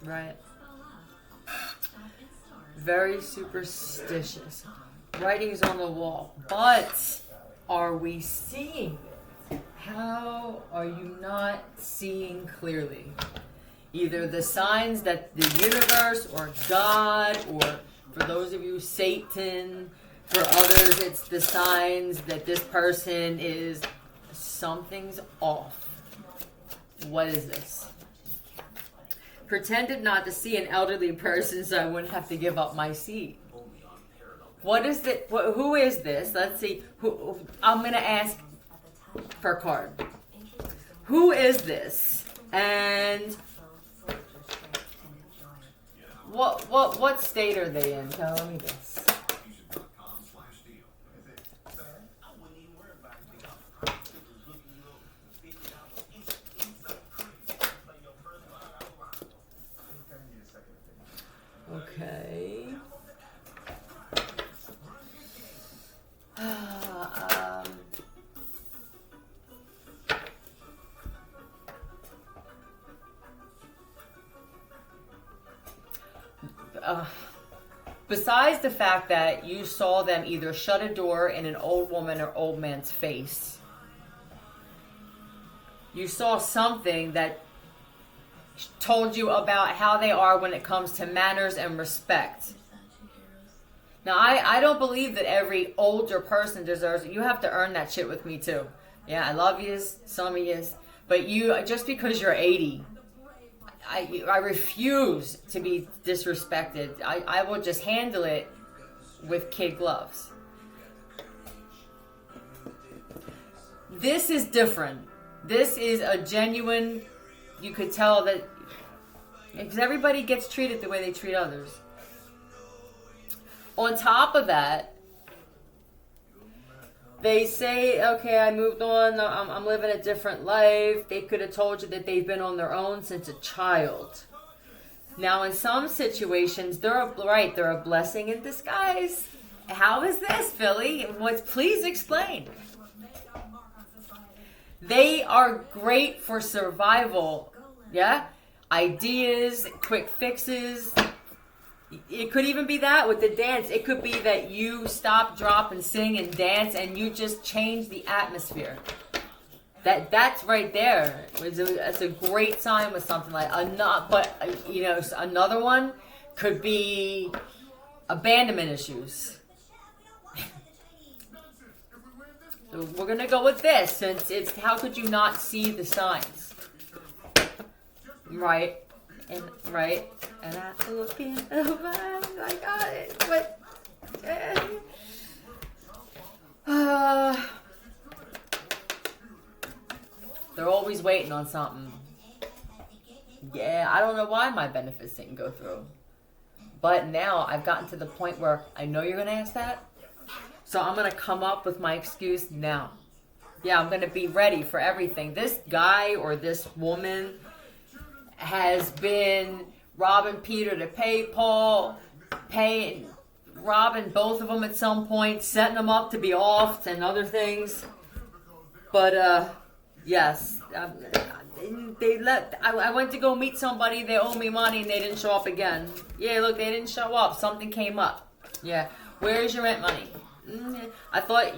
Right. Very superstitious. Writings on the wall. But are we seeing it? How are you not seeing clearly? Either the signs that the universe or God, or for those of you, Satan. For others, it's the signs that this person is, something's off. What is this? Pretended not to see an elderly person so I wouldn't have to give up my seat. What is it? Who is this? Let's see. I'm going to ask per card. Who is this? And what state are they in? Tell me this. Okay. Besides the fact that you saw them either shut a door in an old woman or old man's face, you saw something that told you about how they are when it comes to manners and respect. Now, I don't believe that every older person deserves it. You have to earn that shit with me too. Yeah, I love yous, some of yous, but you, just because you're 80, I refuse to be disrespected. I will just handle it with kid gloves. This is different. This is a genuine, you could tell that, because everybody gets treated the way they treat others. On top of that, they say, okay, I moved on, I'm living a different life. They could have told you that they've been on their own since a child. Now, in some situations, they're a blessing in disguise. How is this, Philly? Please explain. They are great for survival. Yeah? Ideas, quick fixes. It could even be that with the dance. It could be that you stop, drop, and sing and dance, and you just change the atmosphere. That's right there. It's a great sign with something like but you know, another one could be abandonment issues. So we're gonna go with this, since it's how could you not see the signs? Right. And I look in I got it. But they're always waiting on something. Yeah, I don't know why my benefits didn't go through. But now I've gotten to the point where I know you're gonna ask that. So I'm gonna come up with my excuse now. Yeah, I'm gonna be ready for everything. This guy or this woman has been robbing Peter to pay Paul, robbing both of them at some point, setting them up to be off and other things. But yes, I went to go meet somebody. They owe me money and they didn't show up again. Yeah, look, they didn't show up. Something came up. Yeah, where's your rent money? I thought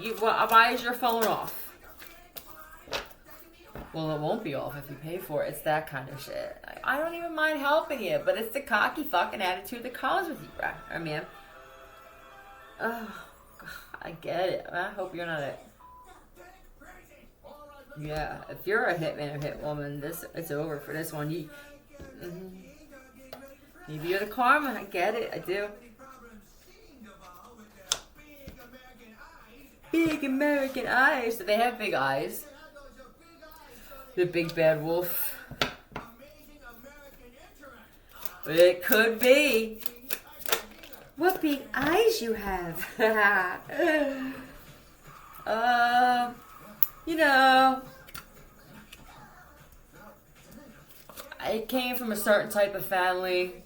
why is your phone off? Well, it won't be off if you pay for it. It's that kind of shit. I don't even mind helping you, but it's the cocky fucking attitude that comes with you, right? I mean, oh, I get it. I hope you're not a... Yeah, if you're a hitman or hit woman, it's over for this one. Maybe you're the karma. I get it. I do. Big American eyes. Do they have big eyes? The big bad wolf. It could be. What big eyes you have. You know, I came from a certain type of family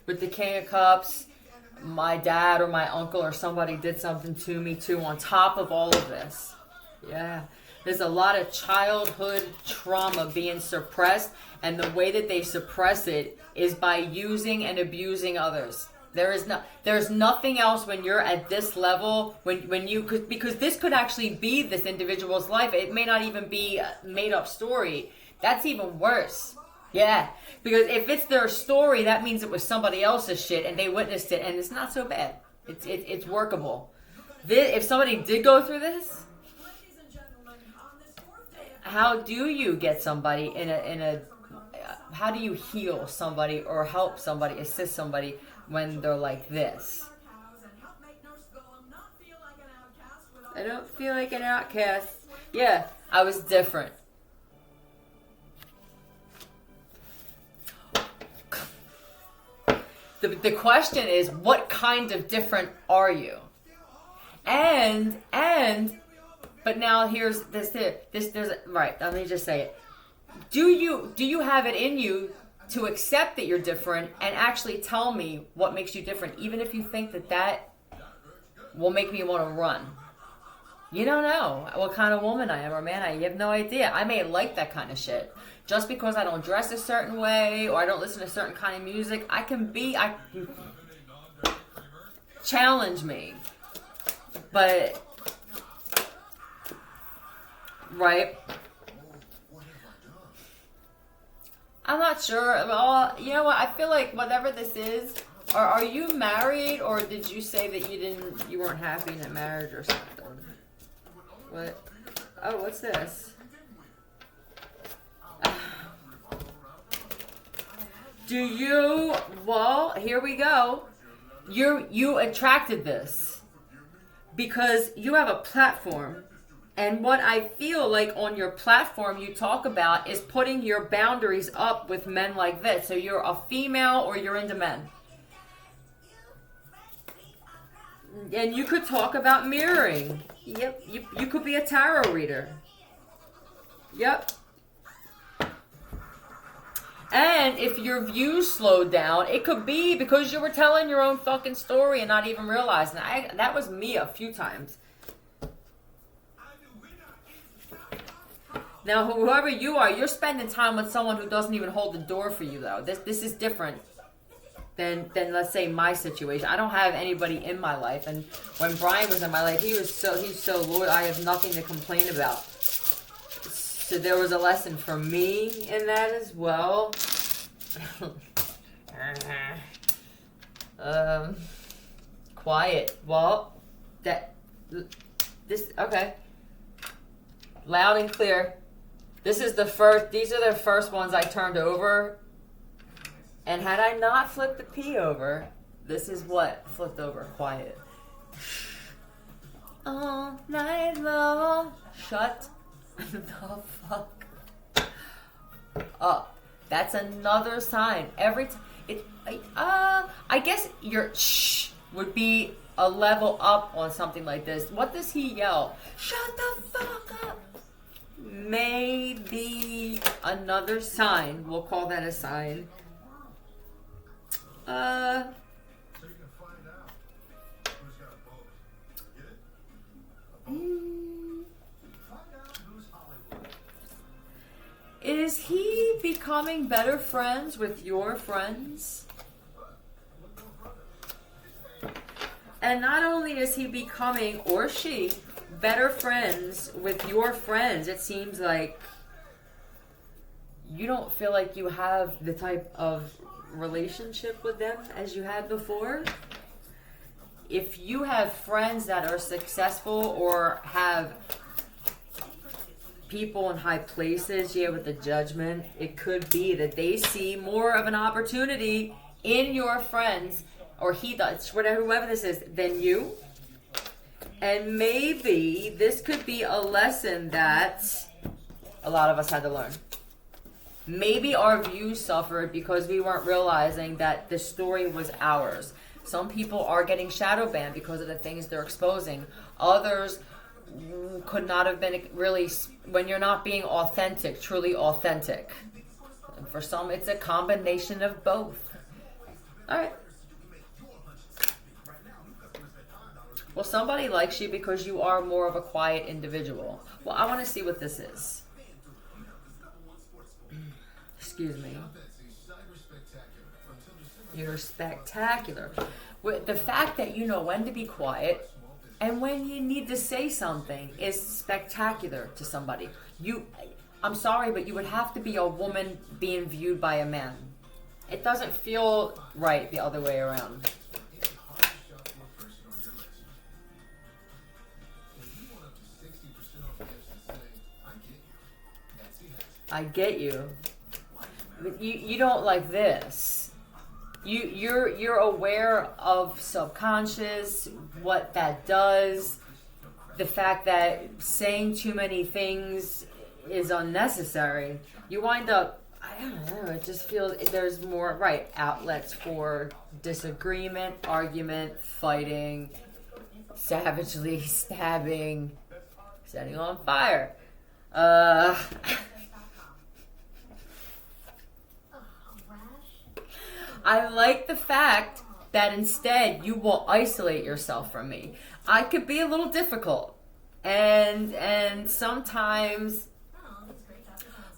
with the King of Cups. My dad or my uncle or somebody did something to me too on top of all of this. Yeah. There's a lot of childhood trauma being suppressed, and the way that they suppress it is by using and abusing others. There's nothing else when you're at this level, because this could actually be this individual's life. It may not even be a made up story. That's even worse. Yeah, because if it's their story, that means it was somebody else's shit and they witnessed it, and it's not so bad. It's workable. If somebody did go through this, how do you get somebody in a how do you heal somebody or help somebody, assist somebody when they're like this? I don't feel like an outcast. Yeah, I was different. The question is, what kind of different are you? But now here's this there's right, let me just say it. Do you have it in you to accept that you're different and actually tell me what makes you different, even if you think that will make me want to run? You don't know what kind of woman I am or man I am. You have no idea. I may like that kind of shit. Just because I don't dress a certain way or I don't listen to a certain kind of music, I can challenge me. But, right? I'm not sure. Well, you know what? I feel like whatever this is, are you married, or did you say that you weren't happy in a marriage or something? What? Oh, what's this? Well, here we go. You attracted this because you have a platform, and what I feel like on your platform you talk about is putting your boundaries up with men like this. So you're a female or you're into men. And you could talk about mirroring. Yep, you could be a tarot reader. Yep. And if your views slowed down, it could be because you were telling your own fucking story and not even realizing it. That was me a few times. Now, whoever you are, you're spending time with someone who doesn't even hold the door for you, though. This is different than let's say my situation. I don't have anybody in my life, and when Brian was in my life, he's so loyal. I have nothing to complain about. So there was a lesson for me in that as well. Quiet. Well, okay. Loud and clear. These are the first ones I turned over. And had I not flipped the P over, this is what flipped over. Quiet. All night long. Shut the fuck up. That's another sign. Every time I guess your shh would be a level up on something like this. What does he yell? Shut the fuck up. Maybe another sign. We'll call that a sign. Is he becoming better friends with your friends? And not only is he becoming, or she, better friends with your friends, it seems like you don't feel like you have the type of relationship with them as you had before. If you have friends that are successful or have people in high places, with the judgment, it could be that they see more of an opportunity in your friends, or he does, whoever this is, than you. And maybe this could be a lesson that a lot of us had to learn. Maybe our views suffered because we weren't realizing that the story was ours. Some people are getting shadow banned because of the things they're exposing. Others could not have been really, when you're not being authentic, truly authentic. And for some, it's a combination of both. All right. Well, somebody likes you because you are more of a quiet individual. Well, I want to see what this is. Excuse me. You're spectacular. With the fact that you know when to be quiet and when you need to say something is spectacular to somebody. I'm sorry, but you would have to be a woman being viewed by a man. It doesn't feel right the other way around. I get you. You don't like this. You're aware of subconscious, what that does, the fact that saying too many things is unnecessary. You wind up, I don't know, it just feels there's more outlets for disagreement, argument, fighting, savagely stabbing, setting on fire. I like the fact that instead you will isolate yourself from me. I could be a little difficult, and sometimes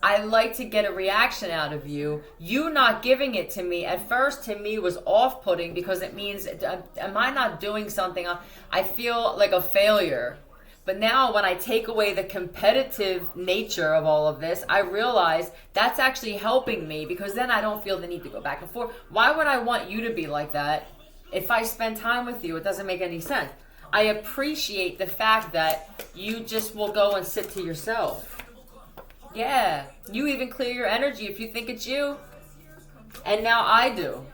I like to get a reaction out of you. You not giving it to me at first to me was off-putting because it means, am I not doing something? I feel like a failure. But now when I take away the competitive nature of all of this, I realize that's actually helping me because then I don't feel the need to go back and forth. Why would I want you to be like that if I spend time with you? It doesn't make any sense. I appreciate the fact that you just will go and sit to yourself. Yeah, you even clear your energy if you think it's you. And now I do.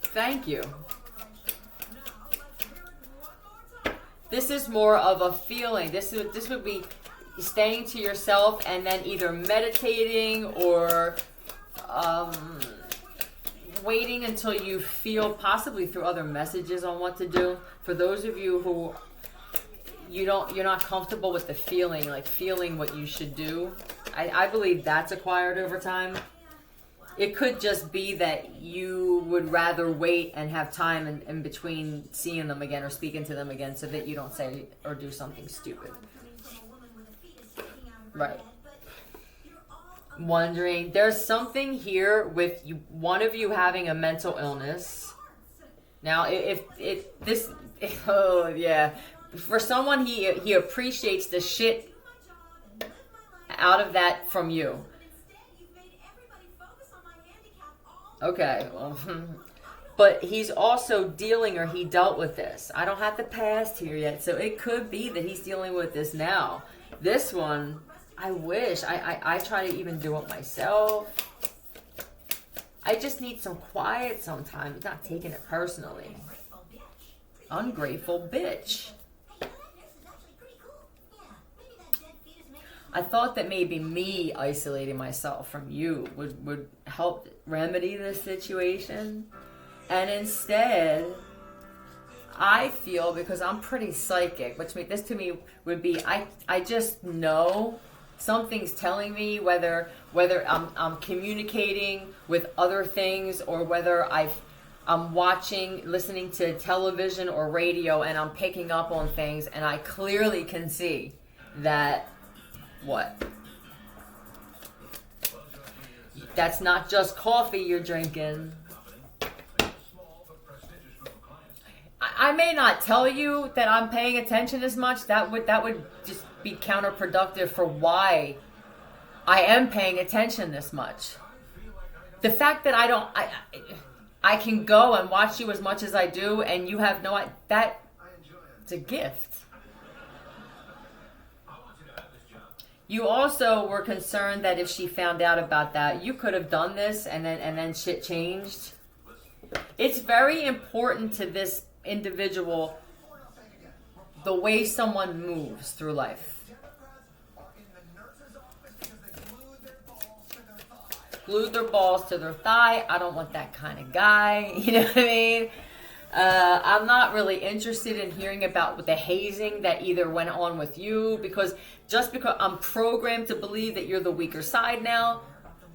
Thank you. This is more of a feeling. This would be staying to yourself and then either meditating or waiting until you feel, possibly through other messages on what to do. For those of you who you're not comfortable with the feeling, like feeling what you should do, I believe that's acquired over time. It could just be that you would rather wait and have time in between seeing them again or speaking to them again so that you don't say or do something stupid. Right. Wondering, there's something here with one of you having a mental illness. Now, oh yeah, for someone he appreciates the shit out of that from you. Okay, well, but he's also dealing, or he dealt with this. I don't have the past here yet, so it could be that he's dealing with this now. This one, I wish. I try to even do it myself. I just need some quiet sometimes, not taking it personally. Ungrateful bitch. I thought that maybe me isolating myself from you would help remedy this situation. And instead, I feel, because I'm pretty psychic, which this to me would be, I just know something's telling me whether I'm communicating with other things or whether I'm listening to television or radio and I'm picking up on things and I clearly can see that what? That's not just coffee you're drinking. I may not tell you that I'm paying attention as much. That would just be counterproductive for why I am paying attention this much. The fact that I can go and watch you as much as I do and you have it's a gift. You also were concerned that if she found out about that, you could have done this and then shit changed. It's very important to this individual the way someone moves through life. Glued their balls to their thigh. I don't want that kind of guy. You know what I mean? I'm not really interested in hearing about the hazing that either went on with you, because I'm programmed to believe that you're the weaker side now.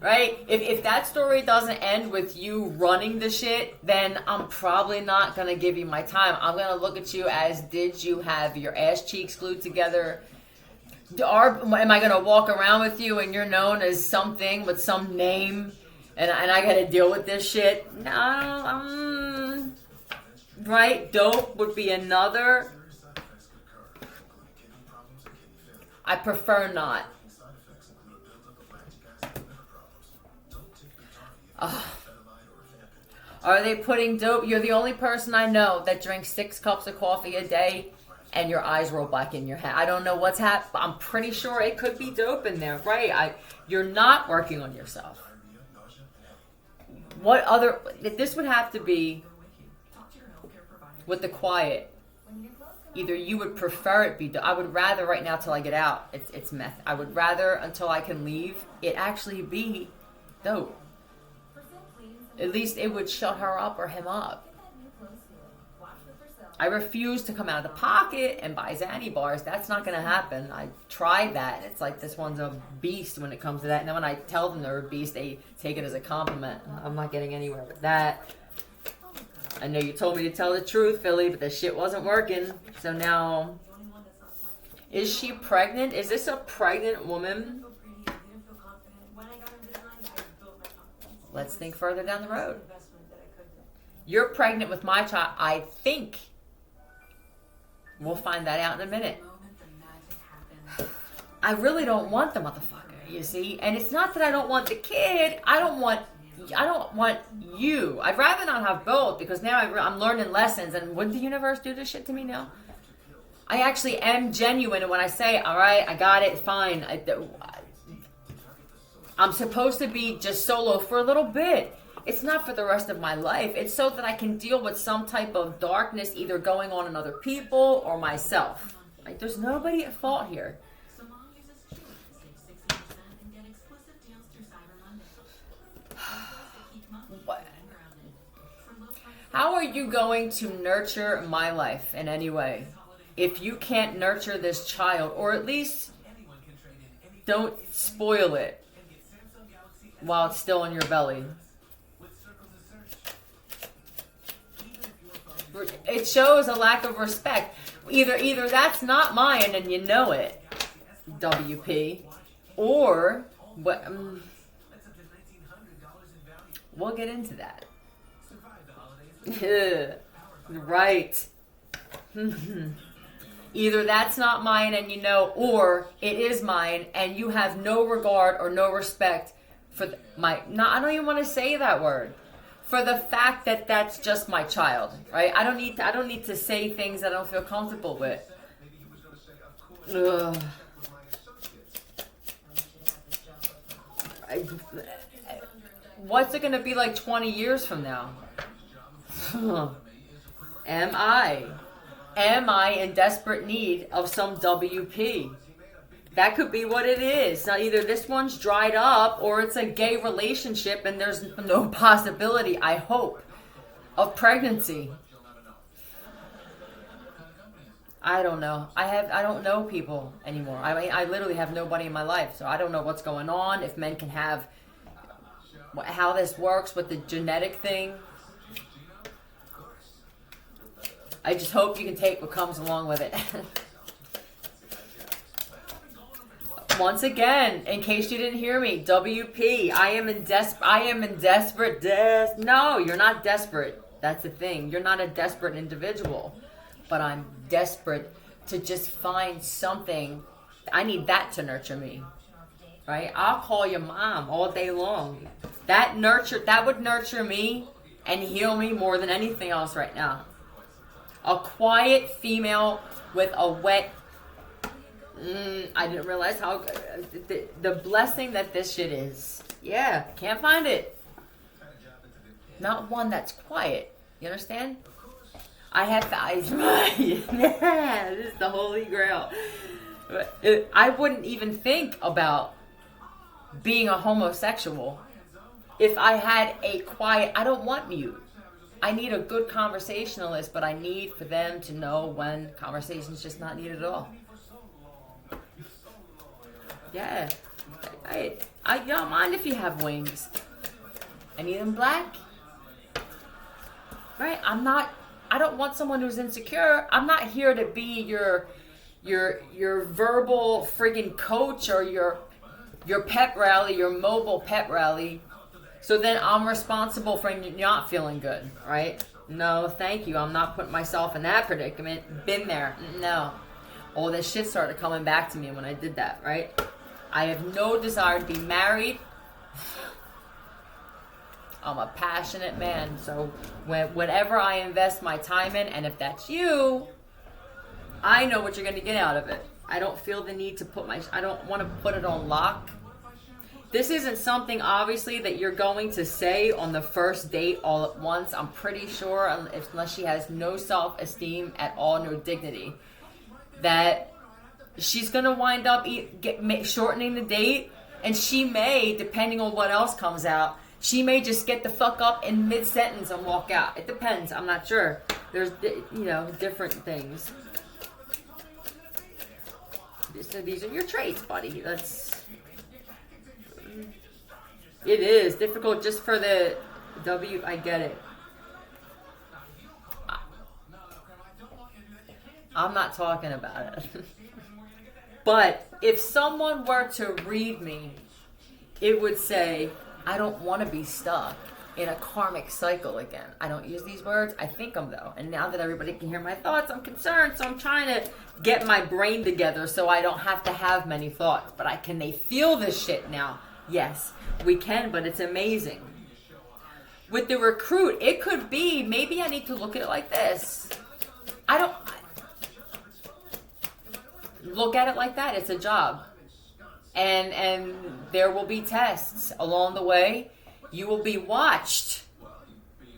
Right? If that story doesn't end with you running the shit, then I'm probably not going to give you my time. I'm going to look at you as, did you have your ass cheeks glued together? Am I going to walk around with you and you're known as something with some name and I got to deal with this shit? No, right? Dope would be another. I prefer not. Are they putting dope? You're the only person I know that drinks 6 cups of coffee a day and your eyes roll back in your head. I don't know what's happening. I'm pretty sure it could be dope in there, right? You're not working on yourself. What other... This would have to be with the quiet. Either you would prefer it be dope. I would rather right now till I get out, it's meth. I would rather until I can leave, it actually be dope. At least it would shut her up or him up. I refuse to come out of the pocket and buy Xanny bars. That's not going to happen. I tried that. It's like this one's a beast when it comes to that. And then when I tell them they're a beast, they take it as a compliment. I'm not getting anywhere with that. I know you told me to tell the truth, Philly, but the shit wasn't working. So now, is she pregnant? Is this a pregnant woman? Let's think further down the road. You're pregnant with my child, I think. We'll find that out in a minute. I really don't want the motherfucker, you see? And it's not that I don't want the kid. I don't want you. I'd rather not have both because now I'm learning lessons. And would the universe do this shit to me now? I actually am genuine. And when I say, all right, I got it, fine. I'm supposed to be just solo for a little bit. It's not for the rest of my life. It's so that I can deal with some type of darkness either going on in other people or myself. Like, there's nobody at fault here. How are you going to nurture my life in any way if you can't nurture this child, or at least don't spoil it while it's still in your belly? It shows a lack of respect. Either that's not mine and you know it, WP, or what? We'll get into that. Right. Either that's not mine and you know, or it is mine and you have no regard or no respect for I don't even want to say that word. For the fact that that's just my child, right? I don't need to say things I don't feel comfortable with. Ugh. What's it going to be like 20 years from now? Am I in desperate need of some WP? That could be what it is. Now, either this one's dried up or it's a gay relationship and there's no possibility, I hope, of pregnancy. I don't know. I don't know people anymore. I literally have nobody in my life, so I don't know what's going on, if men can have, how this works with the genetic thing. I just hope you can take what comes along with it. Once again, in case you didn't hear me, WP, I am in desperate. No, you're not desperate. That's the thing. You're not a desperate individual. But I'm desperate to just find something. I need that to nurture me. Right? I'll call your mom all day long. That would nurture me and heal me more than anything else right now. A quiet female with a wet... I didn't realize how good the blessing that this shit is. Yeah, can't find it. Not one that's quiet. You understand? I have eyes. Yeah, this is the holy grail. I wouldn't even think about being a homosexual if I had a quiet... I don't want mute. I need a good conversationalist, but I need for them to know when conversation's just not needed at all. Yeah. Right? I don't mind if you have wings. I need them black. Right? I don't want someone who's insecure. I'm not here to be your verbal friggin' coach or your pep rally, your mobile pep rally. So then I'm responsible for not feeling good, right? No, thank you. I'm not putting myself in that predicament. Been there. No. All this shit started coming back to me when I did that, right? I have no desire to be married. I'm a passionate man. So whenever I invest my time in, and if that's you, I know what you're going to get out of it. I don't feel the need to I don't want to put it on lock. This isn't something, obviously, that you're going to say on the first date all at once. I'm pretty sure, unless she has no self-esteem at all, no dignity, that she's going to wind up shortening the date, and she may, depending on what else comes out, she may just get the fuck up in mid-sentence and walk out. It depends. I'm not sure. There's, different things. So these are your traits, buddy. It is difficult just for the I get it. I'm not talking about it. But if someone were to read me, it would say, I don't want to be stuck in a karmic cycle again. I don't use these words. I think them, though. And now that everybody can hear my thoughts, I'm concerned. So I'm trying to get my brain together so I don't have to have many thoughts. But can they feel this shit now? Yes, we can, but it's amazing. With the recruit, it could be, maybe I need to look at it like this. Look at it like that. It's a job. And there will be tests along the way. You will be watched.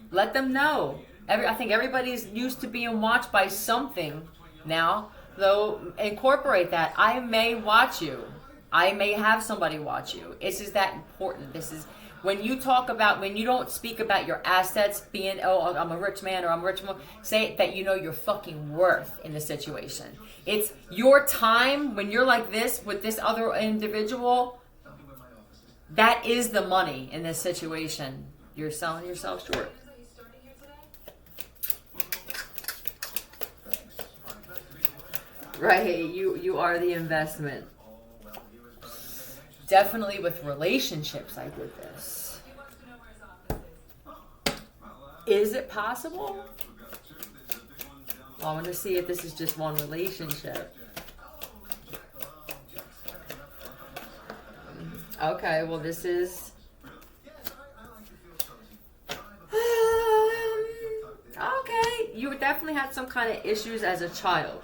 Let them know. I think everybody's used to being watched by something now. Though, incorporate that. I may watch you. I may have somebody watch you. This is that important. This is when you don't speak about your assets being, oh, I'm a rich man or I'm a rich woman. Say that you know your fucking worth in the situation. It's your time when you're like this with this other individual. That is the money in this situation. You're selling yourself short. Right, you are the investment. Definitely with relationships, I did this. Is it possible? Well, I want to see if this is just one relationship. Okay, well, this is... okay, you definitely had some kind of issues as a child.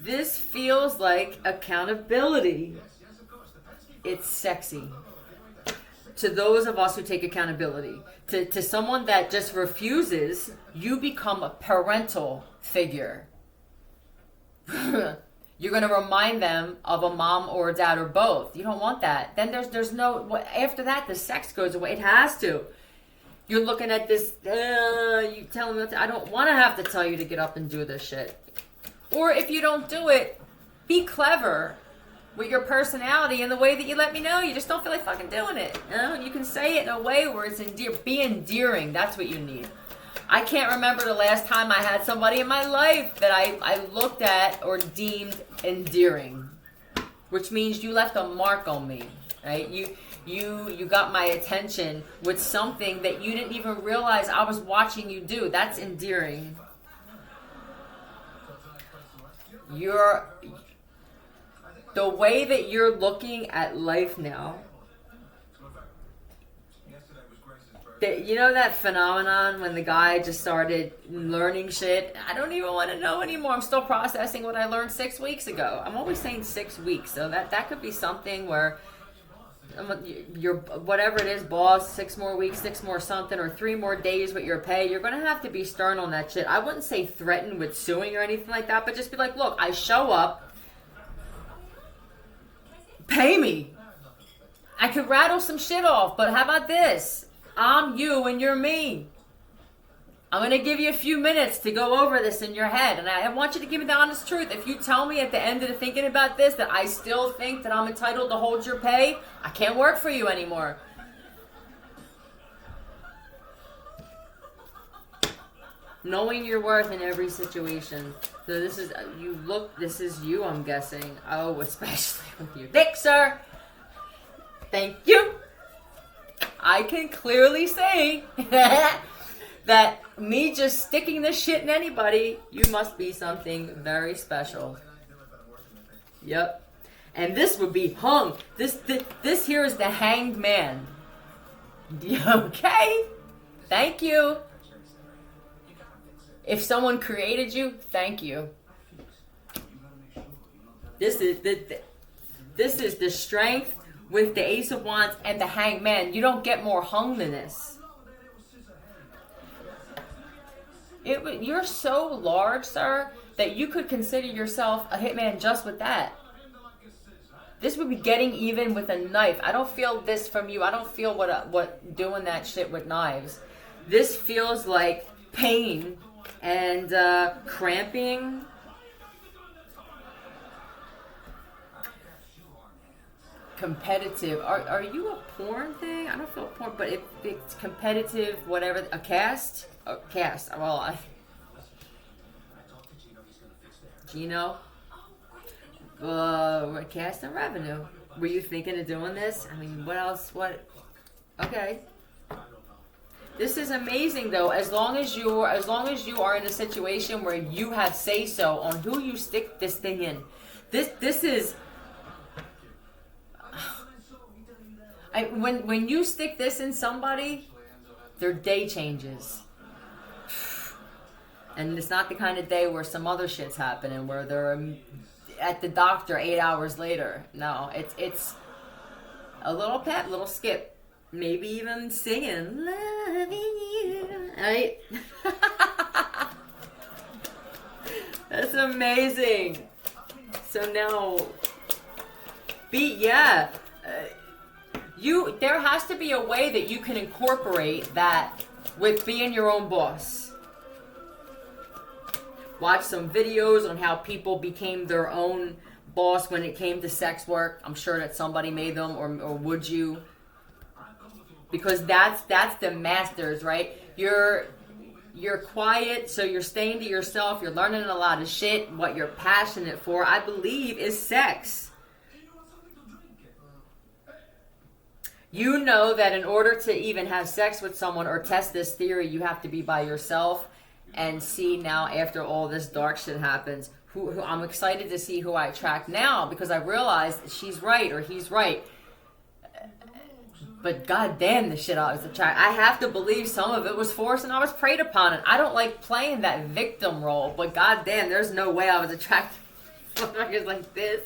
This feels like accountability. It's sexy. To those of us who take accountability. To someone that just refuses, you become a parental figure. You're going to remind them of a mom or a dad or both. You don't want that. Then there's no... after that, the sex goes away. It has to. You're looking at this... you tell them... I don't want to have to tell you to get up and do this shit. Or if you don't do it, be clever with your personality and the way that you let me know. You just don't feel like fucking doing it. You can say it in a way where it's be endearing. That's what you need. I can't remember the last time I had somebody in my life that I looked at or deemed endearing. Which means you left a mark on me. Right? You got my attention with something that you didn't even realize I was watching you do. That's endearing. The way that you're looking at life now, that phenomenon when the guy just started learning shit. I don't even want to know anymore. I'm still processing what I learned 6 weeks ago. I'm always saying 6 weeks, so that could be something where your whatever it is, boss, 6 more weeks, 6 more something, or 3 more days with your pay. You're gonna have to be stern on that shit. I wouldn't say threaten with suing or anything like that, but just be like, look, I show up, pay me. I could rattle some shit off, but how about this? I'm you and you're me. I'm going to give you a few minutes to go over this in your head. And I want you to give me the honest truth. If you tell me at the end of the thinking about this that I still think that I'm entitled to hold your pay, I can't work for you anymore. Knowing your worth in every situation. So this is you, I'm guessing. Oh, especially with your dick, sir. Thank you. I can clearly say that me just sticking this shit in anybody, you must be something very special. Yep. And this would be hung. This here is the hanged man. Okay? Thank you. If someone created you, thank you. This is the strength with the Ace of Wands and the Hanged Man. You don't get more hung than this. You're so large, sir, that you could consider yourself a hitman just with that. This would be getting even with a knife. I don't feel this from you. I don't feel what doing that shit with knives. This feels like pain and cramping. Competitive. Are you a porn thing? I don't feel porn, but if it's competitive, whatever. A cast? A cast. Well, Gino? Cast and revenue. Were you thinking of doing this? I mean, what else? What? Okay. This is amazing, though. As long as you are in a situation where you have say so on who you stick this thing in. This is. When you stick this in somebody, their day changes. And it's not the kind of day where some other shit's happening, where they're at the doctor 8 hours later. No, it's a little pep, little skip. Maybe even singing, loving you. Right? That's amazing. So now, there has to be a way that you can incorporate that with being your own boss. Watch some videos on how people became their own boss when it came to sex work. I'm sure that somebody made them, or would you? Because that's the masters, right? You're quiet, so you're staying to yourself. You're learning a lot of shit. What you're passionate for, I believe, is sex. You know that in order to even have sex with someone or test this theory, you have to be by yourself and see now after all this dark shit happens. Who I'm excited to see who I attract now, because I realized she's right or he's right. But goddamn, the shit I was attracted. I have to believe some of it was forced and I was preyed upon. And I don't like playing that victim role, but goddamn, there's no way I was attracted to motherfuckers like this,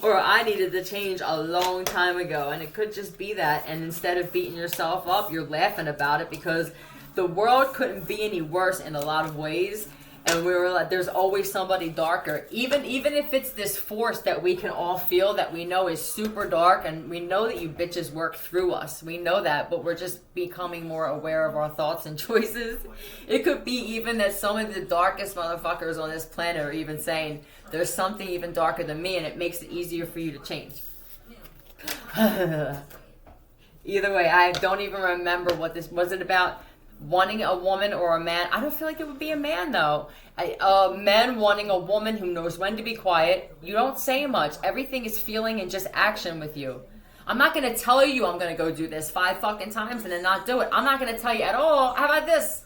or I needed to change a long time ago. And it could just be that. And instead of beating yourself up, you're laughing about it, because the world couldn't be any worse in a lot of ways. And we were like, there's always somebody darker. Even if it's this force that we can all feel that we know is super dark, and we know that you bitches work through us. We know that, but we're just becoming more aware of our thoughts and choices. It could be even that some of the darkest motherfuckers on this planet are even saying, there's something even darker than me, and it makes it easier for you to change. Either way, I don't even remember what this was. It about wanting a woman or a man? I don't feel like it would be a man, though. Men wanting a woman who knows when to be quiet. You don't say much. Everything is feeling and just action with you. I'm not going to tell you I'm going to go do this 5 fucking times and then not do it. I'm not going to tell you at all. How about this?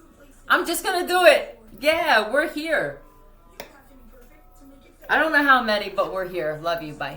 I'm just going to do it. Yeah, we're here. I don't know how many, but we're here. Love you. Bye.